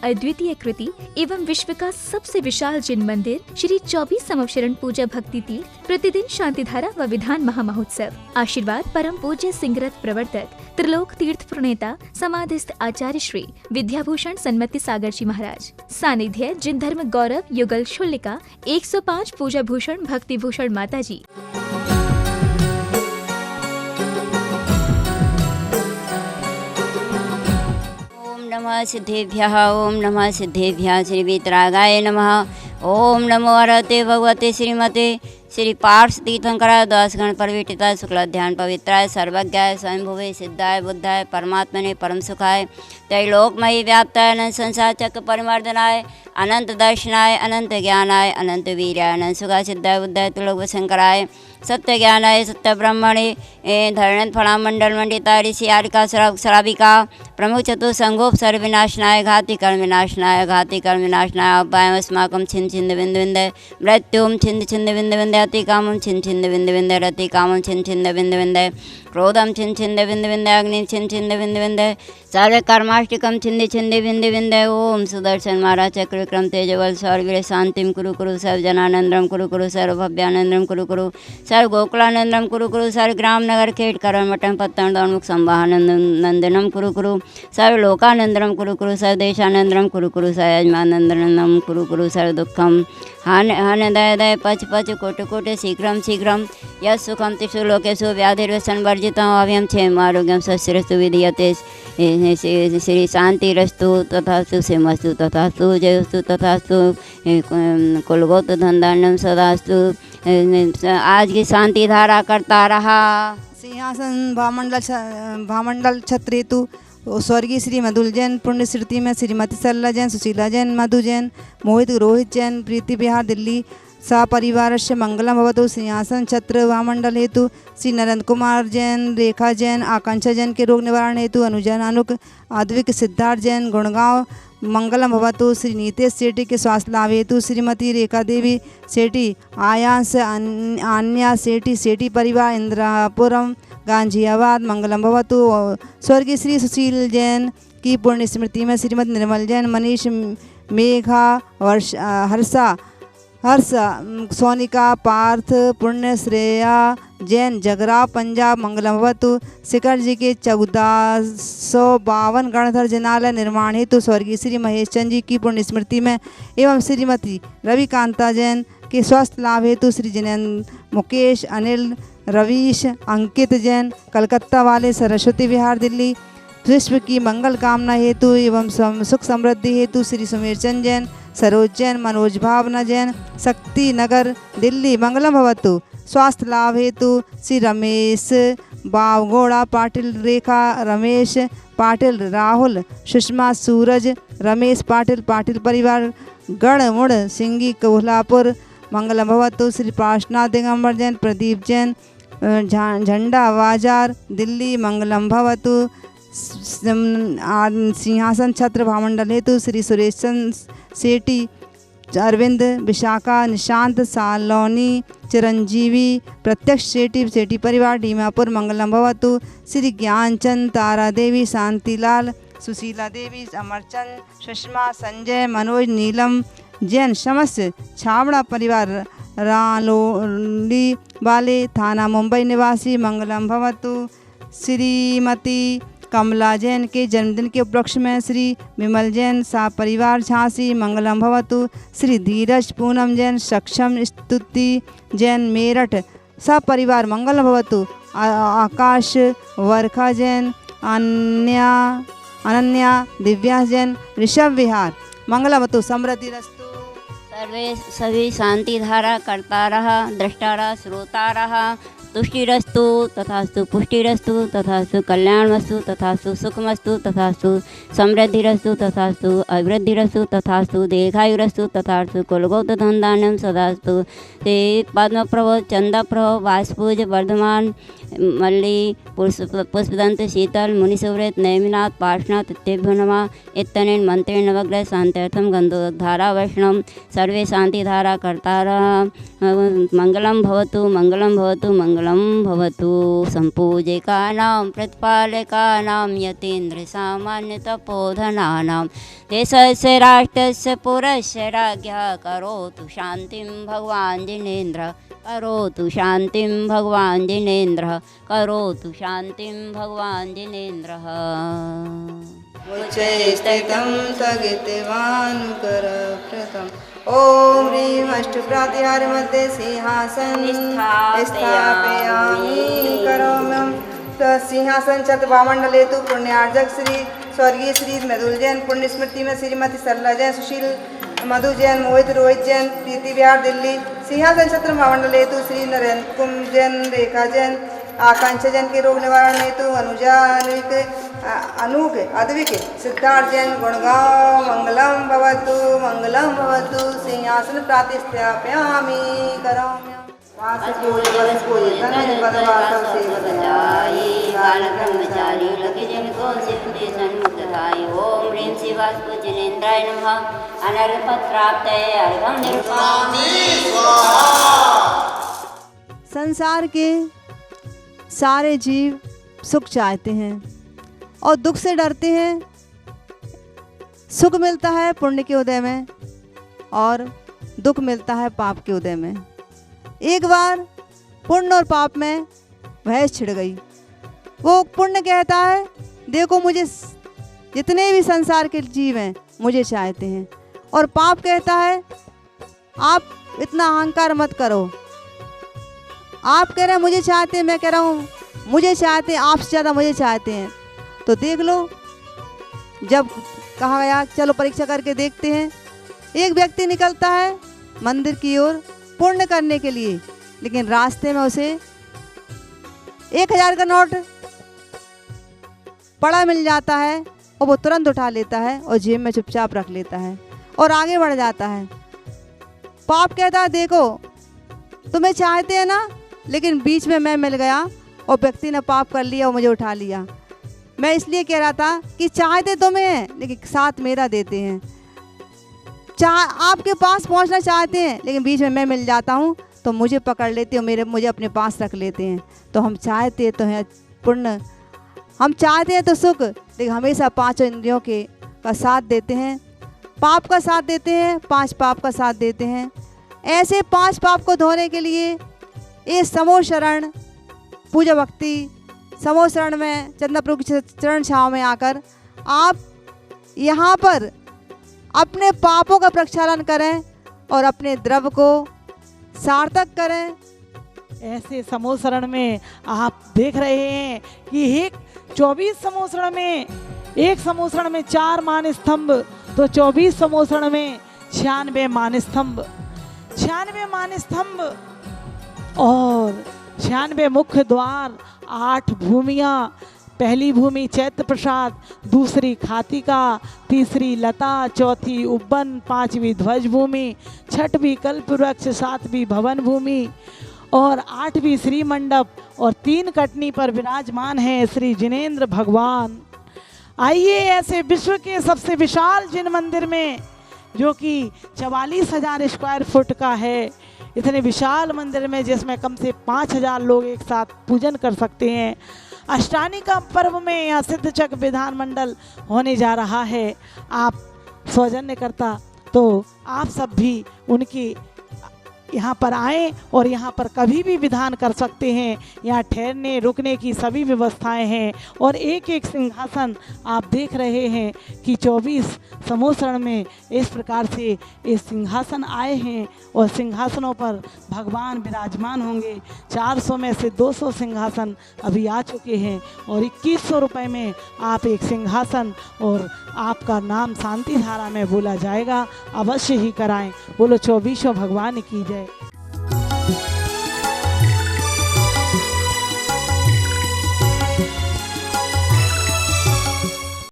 अद्वितीय कृति एवं विश्व का सबसे विशाल जिन मंदिर श्री 24 समवशरण पूजा भक्ति तीर्थ प्रतिदिन शांतिधारा व विधान महामहोत्सव। आशीर्वाद परम पूज्य सिंहरथ प्रवर्तक त्रिलोक तीर्थ प्रणेता समाधिस्थ आचार्य श्री विद्याभूषण सन्मति सागर जी महाराज। सानिध्य जिन धर्म गौरव युगल शुल्लिका 105 पूजा भूषण भक्ति भूषण माता जी। नमः सिद्धेभ्यः ओम नमः सिद्धेभ्यः श्री वीतरागाय नमः। ओम नमो अरहते भगवते श्रीमते श्री पार्श तीर्थंकराय द्वादशगण परिवेटिताय शुक्लाध्यान पवित्राय सर्वज्ञाय स्वयंभुवे सिद्धाय बुद्धाय परमात्मने परम सुखाय त्रैलोकमयी व्याप्ताय अनंत संसार चक्र परिमर्दनाय अनंत दर्शनाय अनंत ज्ञानाय अनंत वीर्याय अनंत सुखाय सिद्धाय बुद्धाय त्रिलोक शंकराय सत्य ज्ञानाय सत्य ब्रह्मणे धरणत फणा मंडल मंडिता ऋषि आरिका श्राविका प्रमुख चतुर संगोप सर्व विनाशनाय घाति कर्म विनाशनाय अपायम अस्माकं छिन्न छिन्न बिंद बिंद मृत्युम छिन्न छिन्न बिंद बिंद अति कामम छिन्न छिन्न बिंद बिंद रति कामम छिन्न छिन्न बिंद बिंद क्रोधम छिन्न छिन्न बिंद बिंद अग्नि छिन्न छिन्न बिंद बिंद सर्व कर्माष्टिकम छिन्न छिन्न बिंद बिंद ओम सुदर्शन महाराज चक्र विक्रम तेजवल सौरवीर शांतिम कुरु कुरु सर्व जनानंदम कुरु कुरु सर्व भव्यानंदम कुरु कुरु सर्व गोकुलानंदम कुरु कुरु सर्व ग्राम नगर खेट करण मटन पत्तन दौमुख संवाहनंदनम कुरु कुरु सर्व लोकानंदनम कुरु कुरु सर्व देशानंदनम कुरु कुरु सर्व यजमानंदनम कुरु कुरु सर्व दुखम हन दय दय पच पच कोटि कोटि शीघ्रम शीघ्रम यश सुखम तिषु लोकेषु व्याधिर्व्यसन वर्जितम अभयम क्षेम आरोग्यम स्वस्तिरस्तु विधीयते श्री शांतिरस्तु तथास्तु सेमस्तु तथास्तु जयस्तु तथास्तु कुलगोत धनधान्यम सदास्तु। आज की शांति धारा करता रहा। सिंहासन भामंडल छत्रेतु स्वर्गीय श्री मधुल जैन, पुण्य स्मृति में श्रीमती सरला जैन, सुशीला जैन, मधु जैन, मोहित रोहित जैन, प्रीति बिहार दिल्ली सपरिवार से मंगलम भवतु। सिंहासन छत्र वामंडल हेतु श्री नरेंद्र कुमार जैन, रेखा जैन, आकांक्षा जैन के रोग निवारण हेतु अनुजन अनुक आद्विक सिद्धार्थ जैन गुड़गांव मंगलम भवतु। श्री नीतेश सेठी के स्वास्थ्य लाभ हेतु श्रीमती रेखा देवी सेठी, आयांश आन्या सेठी, सेठी परिवार इंद्रापुरम गांजियाबाद मंगलम भवतु। स्वर्गीय श्री सुशील जैन की पुण्य स्मृति में श्रीमती निर्मल जैन, मनीष मेघा हर्ष सोनिका पार्थ पुण्य श्रेया जैन जगराव पंजाब मंगलम भवतु। शिखर जी के 1452 गणधर जनालय निर्माण हेतु स्वर्गीय श्री महेश चंद जी की पुण्य स्मृति में एवं श्रीमती रविकांता जैन के स्वास्थ्य लाभ हेतु श्री जिनेन्द्र मुकेश अनिल रवीश अंकित जैन कलकत्ता वाले सरस्वती विहार दिल्ली विश्व की मंगल कामना हेतु एवं सुख समृद्धि हेतु श्री सुमेर चंद जैन, सरोज जैन, मनोज भावना जैन शक्ति नगर दिल्ली मंगलम भवतु। स्वास्थ्य लाभ हेतु श्री रमेश बावगोड़ा पाटिल, रेखा रमेश पाटिल, राहुल सुषमा सूरज रमेश पाटिल, पाटिल परिवार गण मुड़ सिंगी कोल्हापुर मंगलम भवतु। श्री पार्शनाथ दिगंबर जैन, प्रदीप जैन झंडा बाजार दिल्ली मंगलम भवतु। सिंहासन छत्र भामंडल हेतु श्री सुरेश सेठी, अरविंद विशाखा निशांत सालोनी चिरंजीवी प्रत्यक्ष सेठी, सेठी परिवार डीमापुर मंगलम भवतु। श्री ज्ञानचंद, तारा देवी, शांतिलाल, सुशीला देवी, अमरचंद, सुषमा, संजय, मनोज, नीलम जैन समस्त छावड़ा परिवार रालोली वाले थाना मुंबई निवासी मंगलम भवतु। श्रीमती कमला जैन के जन्मदिन के उपलक्ष्य में श्री विमल जैन सा परिवार झांसी मंगलम भवतु। श्री धीरज पूनम जैन, सक्षम स्तुति जैन मेरठ सब परिवार मंगलम भवतु। आकाश वर्खा जैन, अनन्या दिव्या जैन ऋषभ विहार मंगलम भवतु। समृद्धि रस्तु। सर्वे सभी शांति धारा करता रहा, दृष्टा रहा, श्रोता रहा। तुष्टिरस्तु तथास्तु, पुष्टिरस्तु तथास्तु, कल्याणमस्तु तथास्तु, सुखमस्तु तथास्तु, समृद्धिरस्तु तथास्तु, अभिवृद्धिरस्तु तथास्तु, दीर्घायुरस्तु तथास्तु, कुलगोत धनधान्यम सदास्तु। ते पद्मप्रभो, चंद्रप्रभो, वासपूज, वर्धमान, मल्ली, पुष्पदंत, शीतल, मुनिसुव्रत, नैमिनाथ, पार्श्वनाथ इत्येभ्यो नमः। इत्यनेन मंत्रेण नवग्रह शांत्यर्थम गंधोदकधारा वैष्णव सर्वे शांतिधारा कर्तारः। मंगलम भवतु मंगलम भवतु मंगलम मङ्गलं भवतु। सम्पूजिकानां प्रतिपालकानां यतीन्द्रसामान्यतपोधनानां देशस्य राष्ट्रस्य पुरस्य राज्ञः करोतु शान्तिं भगवान् जिनेन्द्रः करोतु शान्तिं भगवान् जिनेन्द्रः करोतु शान्तिं भगवान् जिनेन्द्रः। उच्चैस्थितं स्थगितवानुकर प्रथम ॐ ह्रीं अष्टप्रातिहार्यमध्ये सिंहासन स्थापयामि करोम्यं सिंहासन छत्रभामंडले तु पुण्यार्जक श्री स्वर्गीय श्री मृदुल जैन पुण्य स्मृति में श्रीमती सरला जैन सुशील मधु जैन मोहित रोहित जैन प्रीति विहार दिल्ली। सिंहासन छत्र महामंडले तु श्री नरेंद्र कुमार जैन रेखा जैन आकांक्षा जैन के रोग निवारण हेतु अनुजा अनूक अद्विक सिद्धार्थ जैन गुणगांव मंगलम भवतु सिंहासन प्रातिस्थापयामि करोम्यं ब्रह्मचारी लकी जन को सिद्धि सन्मुक्तधाय। ओम ह्रीं शिवास्पुजनेन्द्राय नमः। अनर्पत्राप्तये अर्घं निरूपयामि। संसार के सारे जीव सुख चाहते हैं और दुख से डरते हैं। सुख मिलता है पुण्य के उदय में और दुख मिलता है पाप के उदय में। एक बार पुण्य और पाप में बहस छिड़ गई। वो पुण्य कहता है देखो मुझे जितने भी संसार के जीव हैं मुझे चाहते हैं, और पाप कहता है आप इतना अहंकार मत करो। आप कह रहे हैं मुझे चाहते हैं, मैं कह रहा हूँ मुझे चाहते हैं, आपसे ज़्यादा मुझे चाहते हैं। तो देख लो, जब कहा गया चलो परीक्षा करके देखते हैं, एक व्यक्ति निकलता है मंदिर की ओर पुण्य करने के लिए, लेकिन रास्ते में उसे 1000 का नोट पड़ा मिल जाता है और वो तुरंत उठा लेता है और जेब में चुपचाप रख लेता है और आगे बढ़ जाता है। पाप कहता है देखो तुम्हें चाहते हैं ना, लेकिन बीच में मैं मिल गया और व्यक्ति ने पाप कर लिया और मुझे उठा लिया। मैं इसलिए कह रहा था कि चाहते तुम्हें हैं लेकिन साथ मेरा देते हैं। आपके पास पहुंचना चाहते हैं लेकिन बीच में मैं मिल जाता हूं तो मुझे पकड़ लेते हो, मुझे अपने पास रख लेते हैं। तो हम चाहते तो हैं पुण्य, हम चाहते हैं तो सुख, लेकिन हमेशा 5 इंद्रियों के का साथ देते हैं, पाप का साथ देते हैं, 5 पाप का साथ देते हैं। ऐसे 5 पाप को धोने के लिए ये समूह शरण पूजा भक्ति समूह शरण में चंद्रप्रभु की चरण छाव में आकर आप यहाँ पर अपने पापों का प्रक्षालन करें और अपने द्रव्य को सार्थक करें। ऐसे समूह शरण में आप देख रहे हैं कि एक 24 समूह शरण में, एक समूह शरण में 4 मान स्तंभ, तो 24 समूह शरण में 96 मान स्तंभ, 96 मान स्तंभ और 96 मुख्य द्वार, 8 भूमियाँ। पहली भूमि चैत्र प्रसाद, दूसरी खातिका, तीसरी लता, चौथी उब्बन, 5वीं ध्वज भूमि, 6वीं कल्प वृक्ष, 7वीं भवन भूमि और 8वीं श्री मंडप और 3 कटनी पर विराजमान हैं श्री जिनेंद्र भगवान। आइए ऐसे विश्व के सबसे विशाल जिन मंदिर में, जो कि 44,000 स्क्वायर फुट का है, इतने विशाल मंदिर में जिसमें कम से 5,000 लोग एक साथ पूजन कर सकते हैं, अष्टानी का पर्व में यहाँ सिद्धचक विधान मंडल होने जा रहा है। आप सौजन्यकर्ता तो आप सब भी उनकी यहाँ पर आएँ और यहाँ पर कभी भी विधान कर सकते हैं। यहाँ ठहरने रुकने की सभी व्यवस्थाएं हैं और एक एक सिंहासन आप देख रहे हैं कि 24 समूह शरण में इस प्रकार से ये सिंहासन आए हैं और सिंहासनों पर भगवान विराजमान होंगे। 400 में से 200 सिंहासन अभी आ चुके हैं और 2100 रुपये में आप एक सिंहासन और आपका नाम शांति धारा में बोला जाएगा। अवश्य ही कराएं। बोलो 24 भगवान की जय।